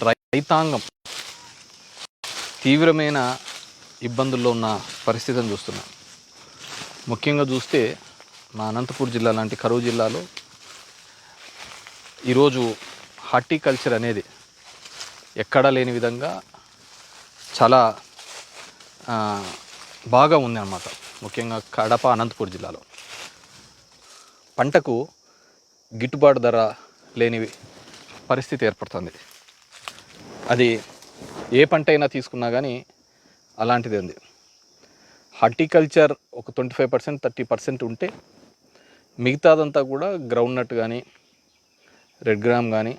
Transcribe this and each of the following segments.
రైతాంగం తీవ్రమైన ఇబ్బందుల్లో ఉన్న పరిస్థితిని చూస్తున్నాం. ముఖ్యంగా చూస్తే మా అనంతపూర్ జిల్లా లాంటి కరువు జిల్లాలో ఈరోజు హార్టికల్చర్ అనేది ఎక్కడా లేని విధంగా చాలా బాగా ఉంది అన్నమాట. ముఖ్యంగా కడప అనంతపూర్ జిల్లాలో పంటకు గిట్టుబాటు ధర లేని పరిస్థితి ఏర్పడుతుంది. అది ఏ పంట అయినా తీసుకున్నా కానీ అలాంటిది ఉంది. హార్టికల్చర్ ఒక 25% 30% ఉంటే మిగతాదంతా కూడా గ్రౌండ్ నట్ కానీ రెడ్ గ్రామ్ కానీ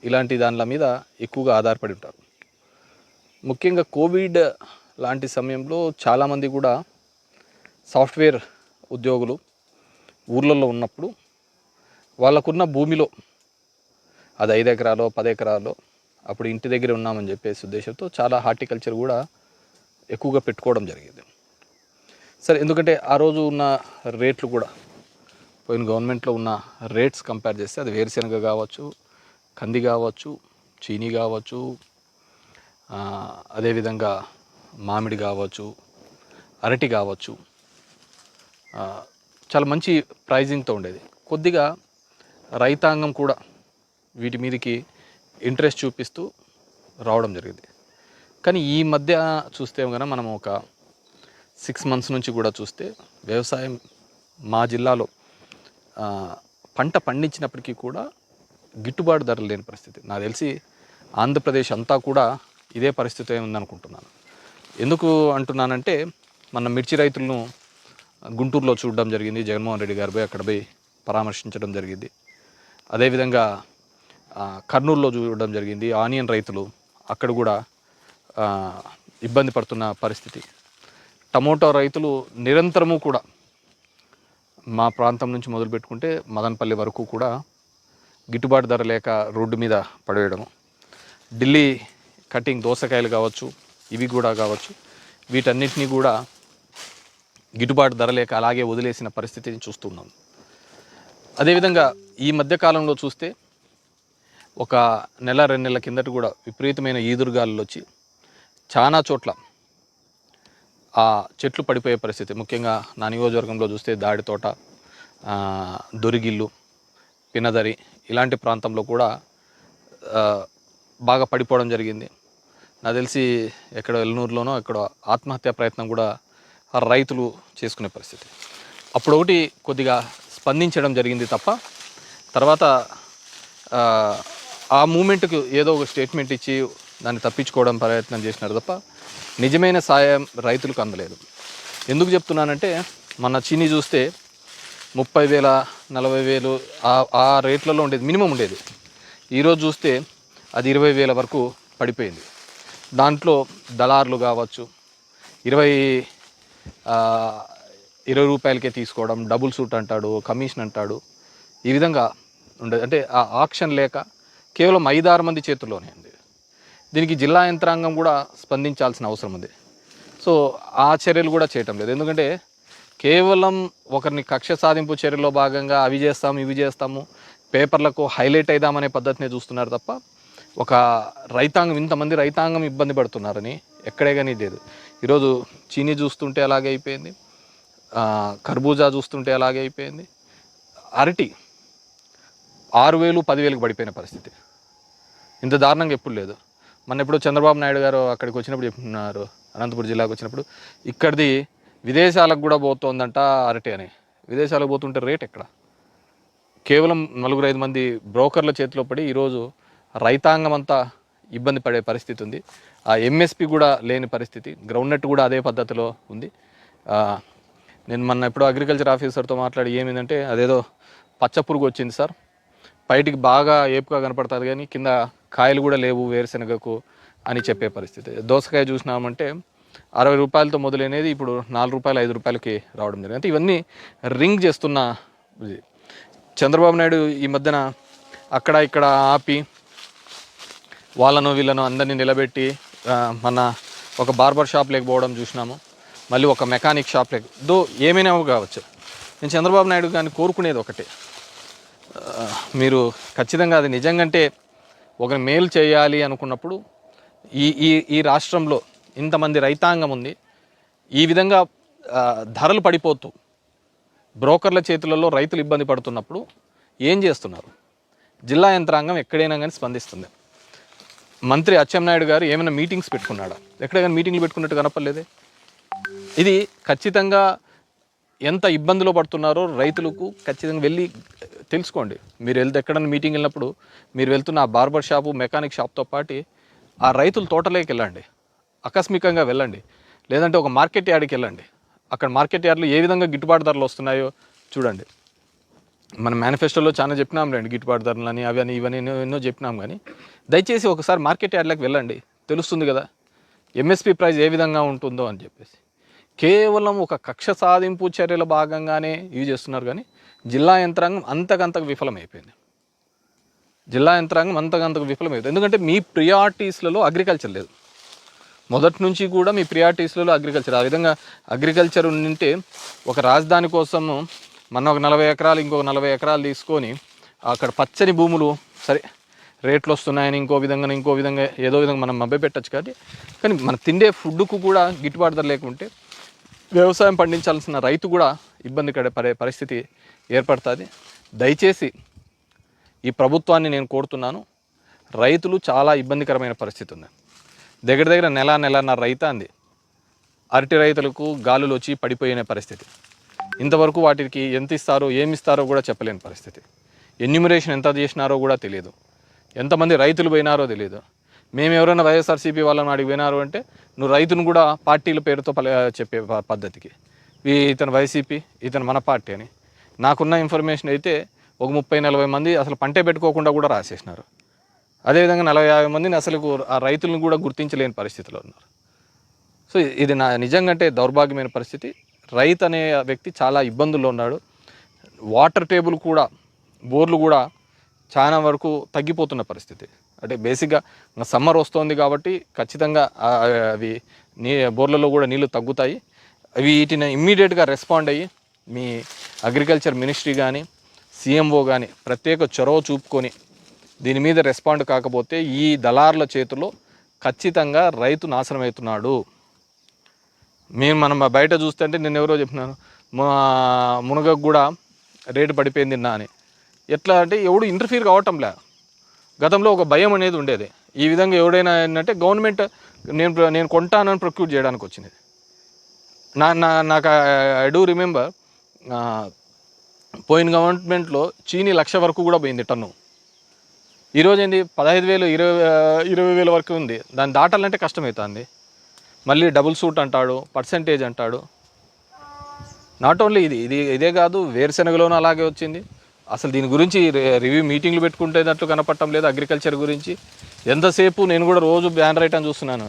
ఇలాంటి దానిల మీద ఎక్కువగా ఆధారపడి ఉంటారు. ముఖ్యంగా కోవిడ్ లాంటి సమయంలో చాలామంది కూడా సాఫ్ట్వేర్ ఉద్యోగులు ఊర్లలో ఉన్నప్పుడు వాళ్ళకున్న భూమిలో అది 5 ఎకరాలో 10 ఎకరాలో అప్పుడు ఇంటి దగ్గర ఉన్నామని చెప్పేసి ఉద్దేశంతో చాలా హార్టికల్చర్ కూడా ఎక్కువగా పెట్టుకోవడం జరిగింది. సరే, ఎందుకంటే ఆ రోజు ఉన్న రేట్లు కూడా పోయిన గవర్నమెంట్లో ఉన్న రేట్స్ కంపేర్ చేస్తే అది వేరుశెనగ కావచ్చు, కంది కావచ్చు, చీనీ కావచ్చు, అదేవిధంగా మామిడి కావచ్చు, అరటి కావచ్చు, చాలా మంచి ప్రైజింగ్తో ఉండేది. కొద్దిగా రైతాంగం కూడా వీటి మీదకి ఇంట్రెస్ట్ చూపిస్తూ రావడం జరిగింది. కానీ ఈ మధ్య చూస్తే కనుక మనం ఒక 6 months నుంచి కూడా చూస్తే వ్యవసాయం మా జిల్లాలో పంట పండించినప్పటికీ కూడా గిట్టుబాటు ధరలు లేని పరిస్థితి. నాకు తెలిసి ఆంధ్రప్రదేశ్ అంతా కూడా ఇదే పరిస్థితి ఉందనుకుంటున్నాను. ఎందుకు అంటున్నానంటే మన మిర్చి రైతులను గుంటూరులో చూడడం జరిగింది. జగన్మోహన్ రెడ్డి గారు అక్కడ పోయి పరామర్శించడం జరిగింది. అదేవిధంగా కర్నూలులో చూడడం జరిగింది. ఆనియన్ రైతులు అక్కడ కూడా ఇబ్బంది పడుతున్న పరిస్థితి. టమోటా రైతులు నిరంతరము కూడా మా ప్రాంతం నుంచి మొదలు పెట్టుకుంటే మదనపల్లి వరకు కూడా గిట్టుబాటు ధర లేక రోడ్డు మీద పడవేయడము, ఢిల్లీ కటింగ్ దోసకాయలు కావచ్చు, ఇవి కూడా కావచ్చు, వీటన్నిటినీ కూడా గిట్టుబాటు ధర లేక అలాగే వదిలేసిన పరిస్థితిని చూస్తున్నాం. అదేవిధంగా ఈ మధ్యకాలంలో చూస్తే ఒక 1-2 నెలల కిందట కూడా విపరీతమైన ఈదురుగాలులు వచ్చి చాలా చోట్ల ఆ చెట్లు పడిపోయే పరిస్థితి. ముఖ్యంగా నా నియోజకవర్గంలో చూస్తే దాడితోట, దొరిగిల్లు, పినదరి ఇలాంటి ప్రాంతంలో కూడా బాగా పడిపోవడం జరిగింది. నాకు తెలిసి ఎక్కడ ఎల్నూరులోనో ఎక్కడ ఆత్మహత్యా ప్రయత్నం కూడా రైతులు చేసుకునే పరిస్థితి. అప్పుడు ఒకటి కొద్దిగా స్పందించడం జరిగింది తప్ప తర్వాత ఆ మూమెంట్కి ఏదో ఒక స్టేట్మెంట్ ఇచ్చి దాన్ని తప్పించుకోవడం ప్రయత్నం చేసినారు తప్ప నిజమైన సాయం రైతులకు అందలేదు. ఎందుకు చెప్తున్నానంటే మన చీనీ చూస్తే 30,000 40,000 ఆ రేట్లలో ఉండేది, మినిమం ఉండేది. ఈరోజు చూస్తే అది 20,000 వరకు పడిపోయింది. దాంట్లో దళారులు కావచ్చు, 20 రూపాయలకే తీసుకోవడం, డబుల్ సూట్ అంటాడు, కమిషన్ అంటాడు, ఈ విధంగా ఉండేది. అంటే ఆ ఆక్షన్ లేక కేవలం 5-6 మంది చేతుల్లోనే ఉంది. దీనికి జిల్లా యంత్రాంగం కూడా స్పందించాల్సిన అవసరం ఉంది. సో ఆ చర్యలు కూడా చేయటం లేదు. ఎందుకంటే కేవలం ఒకరిని కక్ష సాధింపు చర్యలో భాగంగా అవి చేస్తాము ఇవి చేస్తాము, పేపర్లకు హైలైట్ అయిదామనే పద్ధతినే చూస్తున్నారు తప్ప ఒక రైతాంగం, ఇంతమంది రైతాంగం ఇబ్బంది పడుతున్నారని ఎక్కడే కానీ లేదు. ఈరోజు చీనీ చూస్తుంటే అలాగే అయిపోయింది, కర్బూజా చూస్తుంటే అలాగే అయిపోయింది, అరటి 6,000 10,000కి పడిపోయిన పరిస్థితి. ఇంత దారుణంగా ఎప్పుడు లేదు. మన ఎప్పుడు చంద్రబాబు నాయుడు గారు అక్కడికి వచ్చినప్పుడు చెప్తున్నారు, అనంతపురం జిల్లాకు వచ్చినప్పుడు ఇక్కడిది విదేశాలకు కూడా పోతుందంట అరటి అని. విదేశాలకు పోతుంటే రేట్ ఎక్కడ? కేవలం 4-5 మంది బ్రోకర్ల చేతిలో పడి ఈరోజు రైతాంగం అంతా ఇబ్బంది పడే పరిస్థితి ఉంది. ఆ ఎంఎస్పి కూడా లేని పరిస్థితి, గ్రౌండ్ నట్ కూడా అదే పద్ధతిలో ఉంది. నేను మొన్న ఎప్పుడో అగ్రికల్చర్ ఆఫీసర్తో మాట్లాడి ఏమిందంటే అదేదో పచ్చ పురుగు వచ్చింది సార్, బయటికి బాగా ఏపుగా కనపడుతుంది కానీ కింద కాయలు కూడా లేవు వేరుశెనగకు అని చెప్పే పరిస్థితి. దోసకాయ చూసినామంటే 60 రూపాయలతో మొదలైనది ఇప్పుడు 4 రూపాయలు 5 రూపాయలకి రావడం జరిగింది. అంటే ఇవన్నీ రింగ్ చేస్తున్న ఇది. చంద్రబాబు నాయుడు ఈ మధ్యన అక్కడ ఇక్కడ ఆపి వాళ్ళను వీళ్ళను అందరినీ నిలబెట్టి మన ఒక బార్బర్ షాప్ లేకపోవడం చూసినాము, మళ్ళీ ఒక మెకానిక్ షాప్ లేదో ఏమైనా కావచ్చు. నేను చంద్రబాబు నాయుడు గారిని కోరుకునేది ఒకటే, మీరు ఖచ్చితంగా అది నిజంగంటే ఒక మేలు చేయాలి అనుకున్నప్పుడు ఈ ఈ ఈ రాష్ట్రంలో ఇంతమంది రైతాంగం ఉంది, ఈ విధంగా ధరలు పడిపోతూ బ్రోకర్ల చేతులలో రైతులు ఇబ్బంది పడుతున్నప్పుడు ఏం చేస్తున్నారు? జిల్లా యంత్రాంగం ఎక్కడైనా కానీ స్పందిస్తుంది. మంత్రి అచ్చెన్నాయుడు గారు ఏమైనా మీటింగ్స్ పెట్టుకున్నాడా? ఎక్కడైనా మీటింగ్లు పెట్టుకున్నట్టు కనపడలేదే. ఇది ఖచ్చితంగా ఎంత ఇబ్బందులు పడుతున్నారో రైతులకు ఖచ్చితంగా వెళ్ళి తెలుసుకోండి. మీరు ఎక్కడైనా మీటింగ్ వెళ్ళినప్పుడు మీరు వెళ్తున్న ఆ బార్బర్ షాపు, మెకానిక్ షాప్తో పాటు ఆ రైతుల తోటలోకి వెళ్ళండి, ఆకస్మికంగా వెళ్ళండి, లేదంటే ఒక మార్కెట్ యార్డ్కి వెళ్ళండి. అక్కడ మార్కెట్ యార్డ్లో ఏ విధంగా గిట్టుబాటు ధరలు వస్తున్నాయో చూడండి. మన మేనిఫెస్టోలో చాలా చెప్పినాం రండి, గిట్టుబాటు ధరలని అవి అని ఇవన్నీ ఎన్నో చెప్పినాం. కానీ దయచేసి ఒకసారి మార్కెట్ యార్డ్లోకి వెళ్ళండి, తెలుస్తుంది కదా ఎంఎస్పి ప్రైస్ ఏ విధంగా ఉంటుందో అని చెప్పేసి. కేవలం ఒక కక్ష సాధింపు చర్యల భాగంగానే ఇవి చేస్తున్నారు. కానీ జిల్లా యంత్రాంగం అంతకంతకు విఫలమైపోయింది. జిల్లా యంత్రాంగం అంతకంతకు విఫలమైపోయింది. ఎందుకంటే మీ ప్రియారిటీస్లలో అగ్రికల్చర్ లేదు. మొదటి నుంచి కూడా మీ ప్రియారిటీస్లలో అగ్రికల్చర్. ఆ విధంగా అగ్రికల్చర్ ఉంటే ఒక రాజధాని కోసము మన ఒక 40 ఎకరాలు ఇంకొక 40 ఎకరాలు తీసుకొని అక్కడ పచ్చని భూములు, సరే రేట్లు వస్తున్నాయని ఇంకో విధంగా ఏదో విధంగా మనం మభ్య పెట్టచ్చు. కానీ మన తిండే ఫుడ్కు కూడా గిట్టుబాటు ధర లేకుంటే వ్యవసాయం పండించాల్సిన రైతు కూడా ఇబ్బంది పడే పరిస్థితి ఏర్పడుతుంది. దయచేసి ఈ ప్రభుత్వాన్ని నేను కోరుతున్నాను, రైతులు చాలా ఇబ్బందికరమైన పరిస్థితి ఉంది. దగ్గర నెలన్నర రైతాంది అరటి రైతులకు గాలులు వచ్చి పడిపోయిన పరిస్థితి. ఇంతవరకు వాటికి ఎంత ఇస్తారో ఏమి ఇస్తారో కూడా చెప్పలేని పరిస్థితి. ఎన్యూమరేషన్ ఎంత చేసినారో కూడా తెలియదు, ఎంతమంది రైతులు పోయినారో తెలియదు. మేము ఎవరైనా వైఎస్ఆర్సీపీ వాళ్ళని అడిగి పోయినారు అంటే నువ్వు రైతును కూడా పార్టీల పేరుతో చెప్పే పద్ధతికి ఇతను వైసీపీ, ఇతను మన పార్టీ అని. నాకున్న ఇన్ఫర్మేషన్ అయితే ఒక 30-40 మంది అసలు పంటే పెట్టుకోకుండా కూడా రాసేసినారు. అదేవిధంగా 40-50 మందిని అసలు ఆ రైతులను కూడా గుర్తించలేని పరిస్థితిలో ఉన్నారు. సో ఇది నిజంగా అంటే దౌర్భాగ్యమైన పరిస్థితి. రైతు అనే వ్యక్తి చాలా ఇబ్బందుల్లో ఉన్నాడు. వాటర్ టేబుల్ కూడా, బోర్లు కూడా చాలా వరకు తగ్గిపోతున్న పరిస్థితి. అంటే బేసిక్గా సమ్మర్ వస్తుంది కాబట్టి ఖచ్చితంగా అవి బోర్లలో కూడా నీళ్లు తగ్గుతాయి. వీటిని ఇమ్మీడియట్గా రెస్పాండ్ అయ్యి మీ అగ్రికల్చర్ మినిస్ట్రీ కానీ సీఎంఓ కానీ ప్రత్యేక చొరవ చూపుకొని దీని మీద రెస్పాండ్ కాకపోతే ఈ దళారుల చేతిలో ఖచ్చితంగా రైతు నాశనం అవుతున్నాడు. మనం బయట చూస్తుంటే నేను ఎవరో చెప్పినాను, మునగకు కూడా రేటు పడిపోయింది నిన్న అని. ఎట్లా అంటే ఎవడు ఇంటర్ఫీర్ కావటంలే. గతంలో ఒక భయం అనేది ఉండేది. ఈ విధంగా ఎవడైనా ఏంటంటే గవర్నమెంట్ నేను కొంటానని ప్రొక్యూర్ చేయడానికి వచ్చింది. నాకు ఐ డూ రిమెంబర్ పోయిన గవర్నమెంట్లో చీనీ 1,00,000 వరకు కూడా పోయింది టన్ను. ఈరోజు ఏంది 15,000 20,000 వరకు ఉంది. దాన్ని దాటాలంటే కష్టమవుతుంది. మళ్ళీ డబుల్ సూట్ అంటాడు, పర్సెంటేజ్ అంటాడు. నాట్ ఓన్లీ ఇదే కాదు, వేరుశెనగలోనూ అలాగే వచ్చింది. అసలు దీని గురించి రివ్యూ మీటింగ్లు పెట్టుకుంటేనట్లు కనపడటం లేదు. అగ్రికల్చర్ గురించి ఎంతసేపు నేను కూడా రోజు బ్యానర్ ఐటమ్ చూస్తున్నాను.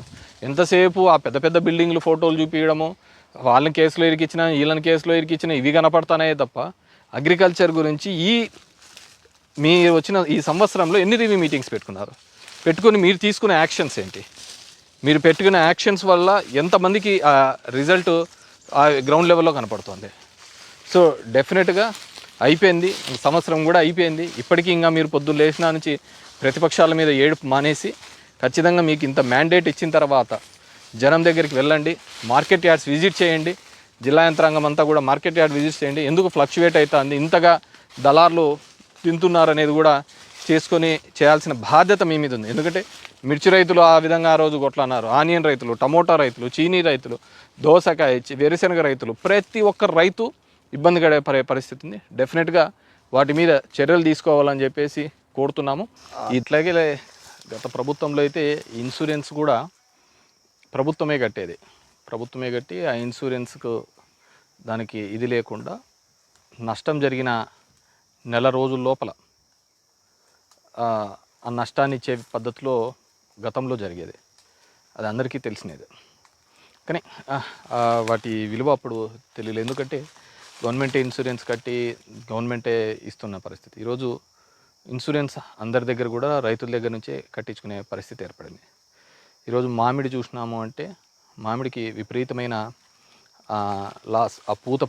ఎంతసేపు ఆ పెద్ద పెద్ద బిల్డింగ్లు ఫోటోలు చూపించడము, వాళ్ళని కేసులో ఇరికిచ్చినా వీళ్ళని కేసులో ఇరికిచ్చినా ఇవి కనపడతానే తప్ప అగ్రికల్చర్ గురించి మీరు వచ్చిన ఈ సంవత్సరంలో ఎన్ని రివ్యూ మీటింగ్స్ పెట్టుకుని మీరు తీసుకునే యాక్షన్స్ ఏంటి? మీరు పెట్టుకునే యాక్షన్స్ వల్ల ఎంతమందికి ఆ రిజల్ట్ ఆ గ్రౌండ్ లెవెల్లో కనపడుతుంది. సో డెఫినెట్గా అయిపోయింది, సంవత్సరం కూడా అయిపోయింది. ఇప్పటికీ ఇంకా మీరు పొద్దున్న లేచినా నుంచి ప్రతిపక్షాల మీద ఏడుపు మానేసి ఖచ్చితంగా మీకు ఇంత మ్యాండేట్ ఇచ్చిన తర్వాత జనం దగ్గరికి వెళ్ళండి, మార్కెట్ యార్డ్స్ విజిట్ చేయండి. జిల్లా యంత్రాంగం అంతా కూడా మార్కెట్ యార్డ్ విజిట్ చేయండి. ఎందుకు ఫ్లక్చువేట్ అవుతుంది, ఇంతగా దళార్లు తింటున్నారనేది కూడా చేయాల్సిన బాధ్యత మీ మీద ఉంది. ఎందుకంటే మిర్చి రైతులు ఆ విధంగా ఆ రోజు కొట్లన్నారు, ఆనియన్ రైతులు, టమోటా రైతులు, చీనీ రైతులు, దోసకాయ, వేరుశెనగ రైతులు, ప్రతి ఒక్క రైతు ఇబ్బంది పడే పరిస్థితి ఉంది. డెఫినెట్గా వాటి మీద చర్యలు తీసుకోవాలని చెప్పేసి కోరుతున్నాము. ఇట్లాగే గత ప్రభుత్వంలో అయితే ఇన్సూరెన్స్ కూడా ప్రభుత్వమే కట్టి ఆ ఇన్సూరెన్స్కు దానికి ఇది లేకుండా నష్టం జరిగిన నెల రోజుల లోపల ఆ నష్టాన్ని ఇచ్చే పద్ధతిలో గతంలో జరిగేది. అది అందరికీ తెలిసినది. కానీ వాటి విలువ అప్పుడు తెలియలేదు. ఎందుకంటే గవర్నమెంటే ఇన్సూరెన్స్ కట్టి గవర్నమెంటే ఇస్తున్న పరిస్థితి. ఈరోజు ఇన్సూరెన్స్ అందరి దగ్గర కూడా రైతుల దగ్గర నుంచే కట్టించుకునే పరిస్థితి ఏర్పడింది. ఈరోజు మామిడి చూసినాము అంటే మామిడికి విపరీతమైన లాస్, ఆ పూత